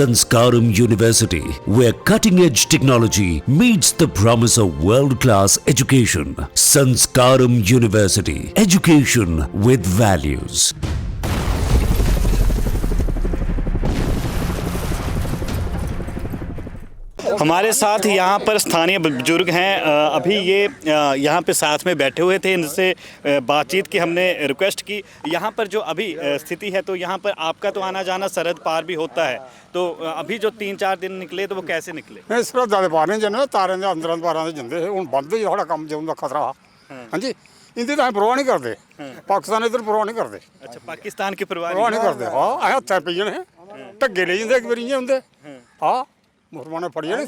Sanskaram University, where cutting-edge technology meets the promise of world-class education. Sanskaram University, education with values. हमारे साथ यहाँ पर स्थानीय बुजुर्ग हैं। अभी ये यहाँ पे साथ में बैठे हुए थे, इनसे बातचीत की हमने रिक्वेस्ट की। यहाँ पर जो अभी स्थिति है, तो यहाँ पर आपका तो आना जाना सरहद पार भी होता है, तो अभी जो 3-4 दिन निकले तो वो कैसे निकले? सरहदा पार नहीं जाने, तारे के अंदर पार जाते हूँ बंद ही साढ़ा काम जो खतरा। हाँ जी, इनकी तो परवाह नहीं करते। पाकिस्तान इधर परवाह नहीं करते। अच्छा, पाकिस्तान की परवाह नहीं करते। हाँ, अस हत्थे पी जाने, ढगे ले जाते, एक बार इं होंगे। हाँ, मुसलमान फड़ी जाने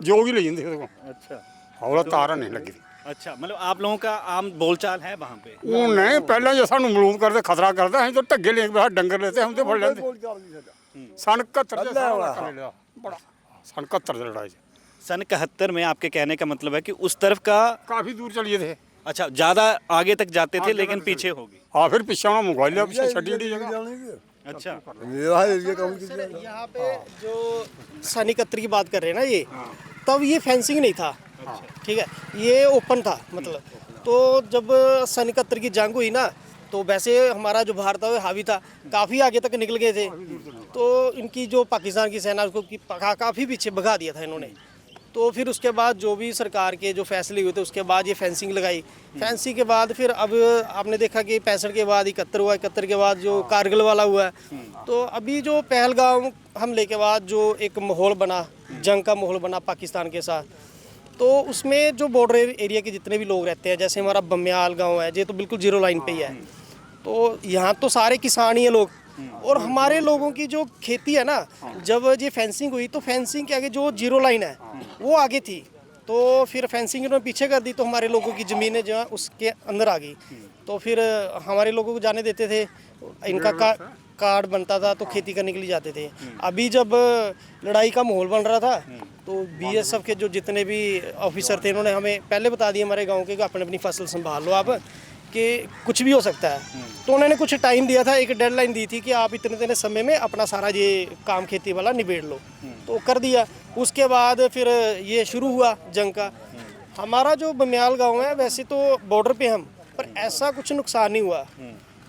जो भी ले जाते। अच्छा, और तारा नहीं लगी। अच्छा, मतलब आप लोगों का आम बोलचाल है वहाँ पे? वो नहीं, पहले जो सानू मलूम करते, खतरा करते, हम तो ढगे ले डंगर लेते, हम तो फड़ लेंगे। सन 71 लड़ाई। सन 71 में आपके कहने का मतलब है कि उस तरफ का काफी दूर चलिए थे। अच्छा, ज़्यादा आगे तक जाते थे, लेकिन पीछे होगी। हाँ, फिर पीछे मोबाइल लिया, पीछे छड़ी जगह। अच्छा, यहाँ पे जो सन 71 की बात कर रहे हैं ना, ये तब ये फेंसिंग नहीं था। ठीक है, ये ओपन था मतलब। तो जब सन 71 की जंग हुई ना, तो वैसे हमारा जो भारत था वो हावी था, काफ़ी आगे तक निकल गए थे। तो इनकी जो पाकिस्तान की सेना उसको काफ़ी पीछे भगा दिया था इन्होंने। तो फिर उसके बाद जो भी सरकार के जो फैसले हुए थे, उसके बाद ये फेंसिंग लगाई। फेंसिंग के बाद फिर अब आपने देखा कि 65 के बाद 71 हुआ, 71 के बाद जो कारगिल वाला हुआ। तो अभी जो पहलगाम हमले के बाद जो एक माहौल बना, जंग का माहौल बना पाकिस्तान के साथ, तो उसमें जो बॉर्डर एरिया के जितने भी लोग रहते हैं, जैसे हमारा बमियाल गाँव है, ये तो बिल्कुल जीरो लाइन पे ही है। तो यहाँ तो सारे किसान ही हैं लोग, और हमारे लोगों की जो खेती है ना, जब ये फेंसिंग हुई तो फेंसिंग के आगे जो जीरो लाइन है वो आगे थी। तो फिर फेंसिंग इन्होंने पीछे कर दी, तो हमारे लोगों की ज़मीनें जो है उसके अंदर आ गई। तो फिर हमारे लोगों को जाने देते थे, इनका कार्ड बनता था, तो खेती करने के लिए जाते थे। अभी जब लड़ाई का माहौल बन रहा था, तो बीएसएफ के जो जितने भी ऑफिसर थे, इन्होंने हमें पहले बता दिया हमारे गाँव के कि अपनी अपनी फसल संभाल लो आप, कि कुछ भी हो सकता है। तो उन्होंने कुछ टाइम दिया था, एक डेडलाइन दी थी कि आप इतने समय में अपना सारा ये काम खेती वाला निबेड़ लो। तो कर दिया। उसके बाद फिर ये शुरू हुआ जंग का। हमारा जो बमियाल गांव है, वैसे तो बॉर्डर पे हम, पर ऐसा कुछ नुकसान नहीं हुआ।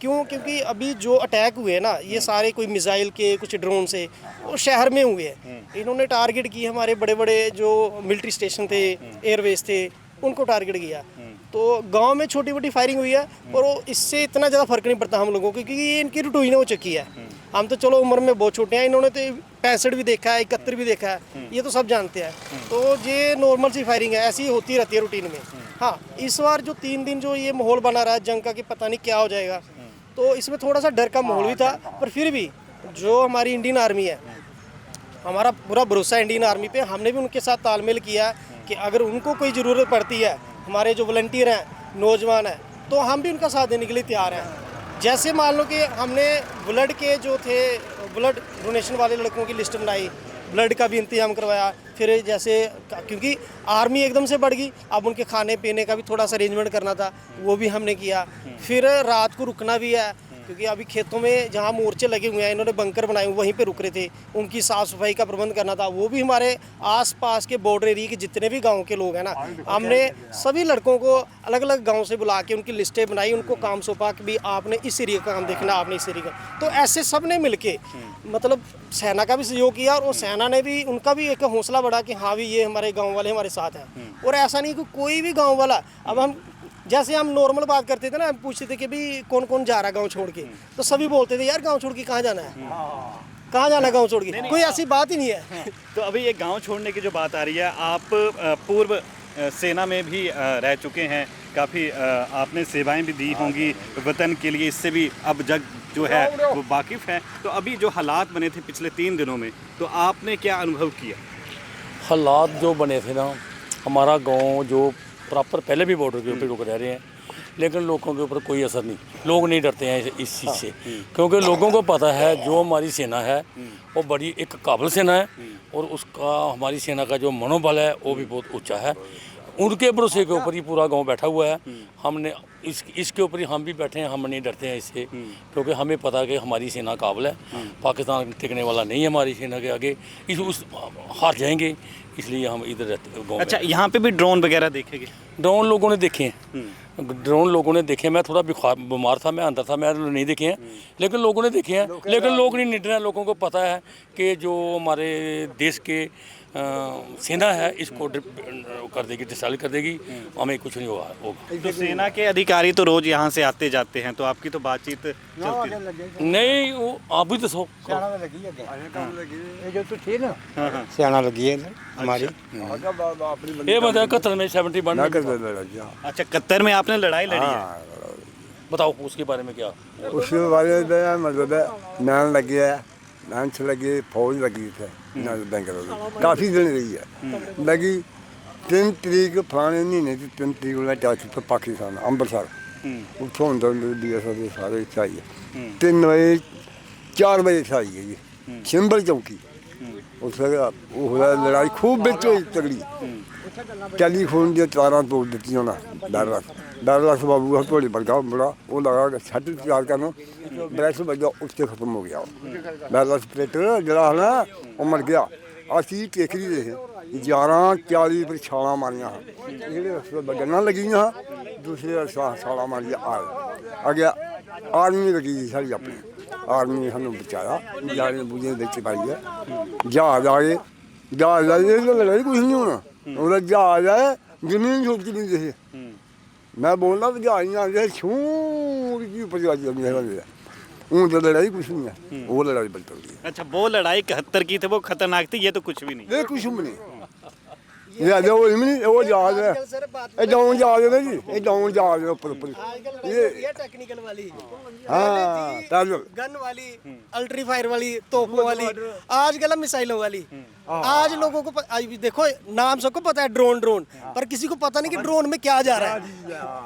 क्यों? क्योंकि अभी जो अटैक हुए ना, ये सारे कोई मिसाइल के, कुछ ड्रोन से, वो शहर में हुए हैं। इन्होंने टारगेट किए हमारे बड़े बड़े जो मिलिट्री स्टेशन थे, एयरवेज थे, उनको टारगेट किया। तो गांव में छोटी मोटी फायरिंग हुई है, और वो इससे इतना ज़्यादा फर्क नहीं पड़ता हम लोगों को, क्योंकि ये इनकी रूटीन हो चुकी है। हम तो चलो उम्र में बहुत छोटे हैं, इन्होंने तो 65 भी देखा है, 71 भी देखा है, ये तो सब जानते हैं। तो ये नॉर्मल सी फायरिंग है, ऐसी होती रहती है रूटीन में। हाँ, इस बार जो 3 दिन जो ये माहौल बना रहा है जंग का, कि पता नहीं क्या हो जाएगा, तो इसमें थोड़ा सा डर का माहौल भी था। पर फिर भी जो हमारी इंडियन आर्मी है, हमारा पूरा भरोसा है इंडियन आर्मी पे। हमने भी उनके साथ तालमेल किया कि अगर उनको कोई ज़रूरत पड़ती है, हमारे जो वॉलंटियर हैं, नौजवान हैं, तो हम भी उनका साथ देने के लिए तैयार हैं। जैसे मान लो कि हमने ब्लड के जो थे, ब्लड डोनेशन वाले लड़कों की लिस्ट बनाई, ब्लड का भी इंतजाम करवाया। फिर जैसे क्योंकि आर्मी एकदम से बढ़ गई, अब उनके खाने पीने का भी थोड़ा सा अरेंजमेंट करना था, वो भी हमने किया। फिर रात को रुकना भी है, क्योंकि अभी खेतों में जहाँ मोर्चे लगे हुए हैं, इन्होंने बंकर बनाए, वहीं पे रुक रहे थे। उनकी साफ़ सफाई का प्रबंध करना था। वो भी हमारे आसपास के बॉर्डर एरिया के जितने भी गांव के लोग हैं ना, हमने सभी लड़कों को अलग अलग गांव से बुला के उनकी लिस्टें बनाई, उनको काम सौंपा कि भी आपने इस एरिया का काम देखना, आपने इस एरिया का। तो ऐसे सब ने मिल के मतलब सेना का भी सहयोग किया, और सेना ने भी, उनका भी एक हौसला बढ़ा कि हाँ भी ये हमारे गाँव वाले हमारे साथ हैं। और ऐसा नहीं कि कोई भी गाँव वाला, अब हम जैसे हम नॉर्मल बात करते थे ना, हम पूछते थे कि भी कौन कौन जा रहा है गांव छोड़ के, तो सभी बोलते थे यार गांव छोड़ के कहाँ जाना है, कहाँ जाना है गांव छोड़ के, कोई ऐसी बात ही नहीं है। तो अभी ये गांव छोड़ने की जो बात आ रही है, आप पूर्व सेना में भी रह चुके हैं, काफ़ी आपने सेवाएं भी दी होंगी वतन के लिए, इससे भी अब जग जो है वो वाकिफ़ है। तो अभी जो हालात बने थे पिछले 3 दिनों में, तो आपने क्या अनुभव किया? हालात जो बने थे ना, हमारा गाँव जो प्रॉपर पहले भी बॉर्डर के ऊपर लोग रह रहे हैं, लेकिन लोगों के ऊपर कोई असर नहीं। लोग नहीं डरते हैं इस चीज़ से, क्योंकि लोगों को पता है जो हमारी सेना है वो बड़ी एक काबिल सेना है, और उसका, हमारी सेना का जो मनोबल है वो भी बहुत ऊंचा है। उनके भरोसे के ऊपर ही पूरा गांव बैठा हुआ है। हमने इसके ऊपर ही हम भी बैठे हैं, हम नहीं डरते हैं इससे, क्योंकि हमें पता है कि हमारी सेना काबिल है, पाकिस्तान टिकने वाला नहीं है हमारी सेना के आगे, हार जाएंगे, इसलिए हम इधर रहते गाँव में। अच्छा, यहाँ पे भी ड्रोन वगैरह देखेंगे? ड्रोन लोगों ने देखे हैं, ड्रोन लोगों ने देखे। मैं थोड़ा बीमार था, मैं अंदर था, मैं नहीं देखे हैं, लेकिन लोगों ने देखे हैं। लेकिन लोग नहीं निडर हैं, लोगों को पता है कि जो हमारे देश के सेना है इसको कर देगी, डिस्ट्रॉय कर देगी, हमें कुछ नहीं होगा। तो सेना के अधिकारी तो रोज यहाँ से आते जाते हैं, तो आपकी तो बातचीत चलती है? नहीं, वो आप भी दसो। जो तो थी ना सियाना लगी है हमारी। ये बंदा 71 में 71 अच्छा, 71 में आपने लड़ाई लड़ी है? बताओ उसके बारे में क्या? उसके बारे में मतलब है मैन लगी है, मैन से लगी, फौज लगी थे काफ़ी दिन रही है। लगी 3 तरीक फलाने महीने की 3 तरीक वाला टच पर पाकिस्तान अंमृतसर उत्थों अंदर BSF के सारे इत्थै आई है। 3 बजे 4 बजे इत्थै आई है जी सिंबल चौकी। उस लड़ाई खूब बिच होई तगड़ी, टेलीफोन दी तारां तोड़ दित्ती उन्हें। डरलस बाबू का थोड़ी बड़का बड़ा वो लगा छत तैयार करना, ब्रैस बजा उससे खत्म हो गया। डरलस ऑपरेटर जरा है ना वो मर गया। असी टेकरी दे 11:40 पर छाला मारिया, गन्ना लगी दूसरे छाला मारिया आ गया। आर्मी लगी सारी अपनी, आर्मी ने सानू बचाया, जाने बूझे बिच पाई है। जहाज आ गए, जहाज आए लड़ाई कुछ नहीं होना, वो जहाज आए जमीन छोड़ती नहीं जैसे मैं बोलना तो जहाज आ गया छू ऊपर ऊँ तो लड़ाई कुछ नहीं है, वो लड़ाई बड़ी तगड़ी है। अच्छा, वो लड़ाई 71 की थी, वो खतरनाक थी, ये तो कुछ भी नहीं। ये कुछ भी नहीं, वो जहाज है, ये डाउन जहाज है जी, ये डाउन जहाज है ऊपर ये टेक्निकल वाली, हाँ गन वाली, अल्ट्री फायर वाली, तोपों वाली, आजकल मिसाइलों वाली। आज लोगों को आज भी देखो नाम सबको पता है ड्रोन, पर किसी को पता नहीं कि ड्रोन में क्या जा रहा है।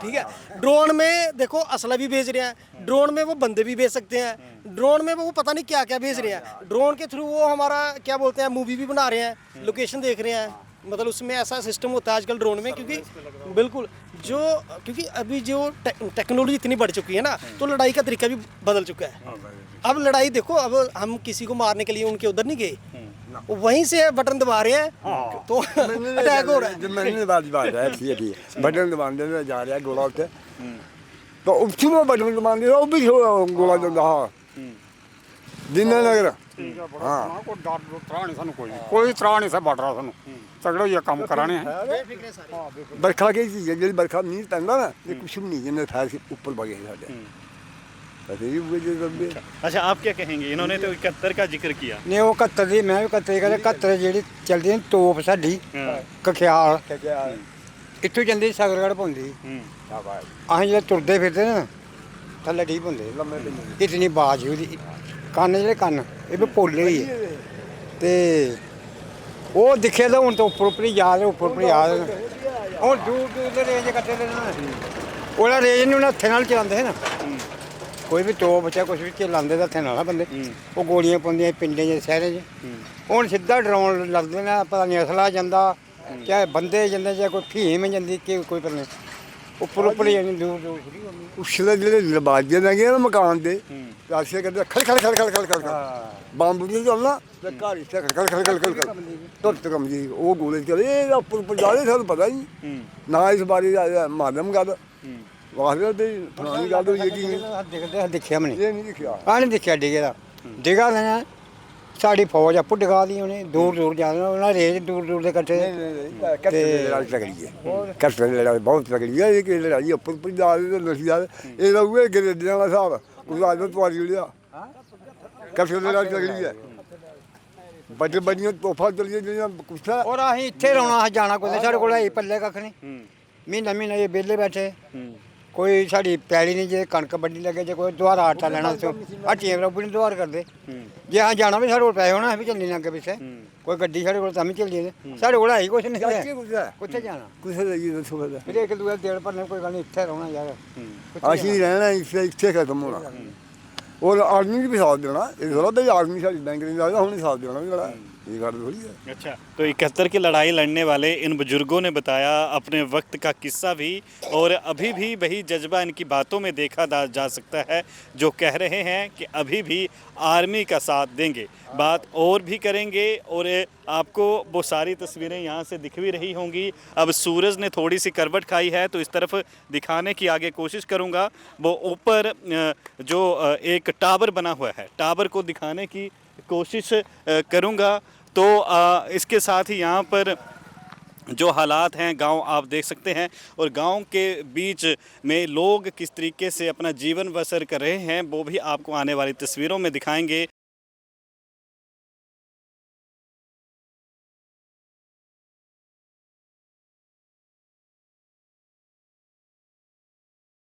ठीक है, ड्रोन में देखो असला भी भेज रहे हैं, ड्रोन में वो बंदे भी भेज सकते हैं, ड्रोन में वो पता नहीं क्या क्या भेज रहे हैं। ड्रोन के थ्रू वो हमारा क्या बोलते हैं मूवी भी बना रहे हैं, लोकेशन देख रहे हैं, मतलब उसमें ऐसा सिस्टम होता है आजकल ड्रोन में। क्योंकि बिल्कुल क्योंकि अभी जो टेक्नोलॉजी इतनी बढ़ चुकी है ना, तो लड़ाई का तरीका भी बदल चुका है। अब लड़ाई देखो, अब हम किसी को मारने के लिए उनके उधर नहीं गए, वहीं से बटन दबा रहे हैं तो अटैक हो रहा है। बटन दबाने जा रहा है गोला उत्ते, तो उसमें बटन दबाने वो भी गोला चलता जिन्ना नगर। हाँ, कोई डर त्राह नहीं सानू, कोई त्राह नहीं सा बट रहा सानू, तगड़े ये काम कराने हैं। बरखा की चीज़ है, जी बरखा मीह पैंदा ना, ये कुछ भी नहीं जिन्हें फैल के ऊपर बगे साढ़े। अच्छा, आप क्या कहेंगे? इन्होंने तो 71 का जिक्र किया। नहीं वो 71 मैं भी 71 जी चलती है तोप साडी कख्याल इतों जाती सगरगढ़ पौंदी। अस जो तुरते फिरते ना थले ठीक होंगे, इतनी बाज ही कन्न जे कन्न ये भी पोले ही है, तो वो दिखे तो हूँ तो उपर ही याद है, उपर याद है। और दूर दूर रेंज कट्टे वो रेंज नहीं हत्थे नाल चलाते ना, कोई भी तोप चाहे कुछ भी चलाते हत्थे नाल बंदे, वो गोलियां पाउंदियां पिंडें च शहरें च। हुण सीधा ड्रोन लगदे ने, पता नहीं असला जांदा चाहे बंदे जांदे चाहे कोई फीम जांदी कि कोई पता नहीं उपर ही जानी दूर दूर। उसले जेह्ड़े दरवाजे लगे ना मकान दे ऐसे करते खड़ खड़ खड़ खड़ खड़ खड़ बंब नहीं चलना, घर इत्थे खड़ खड़ खड़ खड़ खड़ खड़ तुरत कम जी वो गोले चले उपर जा रहे, सानूं पता ही ना इस बारे मालूम गल वाखदे भी फलानी गल होई कि दिक्खेआ मैं ये नहीं दिक्खेआ। नहीं दिक्खेआ डिगे दा डिगा लेना साड़ी फौज आपू डिगा दी उन्हें, दूर दूर जाना उन्हें रेंज दूर दूर के कट्टे। लड़ाई तगड़ी है, कट्टे लड़ाई बहुत तगड़ी है, ये लड़ाई उपर जा रहे नसी जा रहे, ये उहे गरेडियां वाला हिसाब उस आदमी तुआरी लिया कट्टे लड़ाई तगड़ी है। बड़े बड़ियां तोहफा चलिए जियां कुछ है। और असीं इत्थे रौना अस जाना कोई साढ़े कोल है पल्ले कक्ख नहीं, महीना महीना ये बेल्ले बैठे, कोई साड़ी पैली नहीं, जे कणक बड्डी लगे जे कोई दुआरा आटा लेना हट्टियां पर भी दुआर करते, जे अस जाना भी साढ़े कोल पैसे होना अस भी चलने अग्गे पिच्छे, कोई गड्डी साढ़े कोल तां भी चली जाए, साढ़े कोल है ही कुछ नहीं कुत्थे जाना, कुछ दसो फिर एक दूए देड़ भरने कोई गल नहीं, इत्थे रौना यार असीं रहना इत्थे खत्म होना। और आर्मी भी साथ देना, ये थोड़ा भाई आर्मी साढ़ी बैंक नहीं लगदा, हुण साथ देना भी बड़ा ये गल थोड़ी है। अच्छा, तो 71 की लड़ाई लड़ने वाले इन बुजुर्गों ने बताया अपने वक्त का किस्सा भी, और अभी भी वही जज्बा इनकी बातों में देखा जा सकता है, जो कह रहे हैं कि अभी भी आर्मी का साथ देंगे। बात और भी करेंगे, और आपको वो सारी तस्वीरें यहाँ से दिख भी रही होंगी। अब सूरज ने थोड़ी सी करवट खाई है तो इस तरफ दिखाने की आगे कोशिश करूँगा। वो ऊपर जो एक टावर बना हुआ है, टावर को दिखाने की कोशिश करूँगा। तो इसके साथ ही यहाँ पर जो हालात हैं गांव आप देख सकते हैं, और गांव के बीच में लोग किस तरीके से अपना जीवन बसर कर रहे हैं वो भी आपको आने वाली तस्वीरों में दिखाएंगे।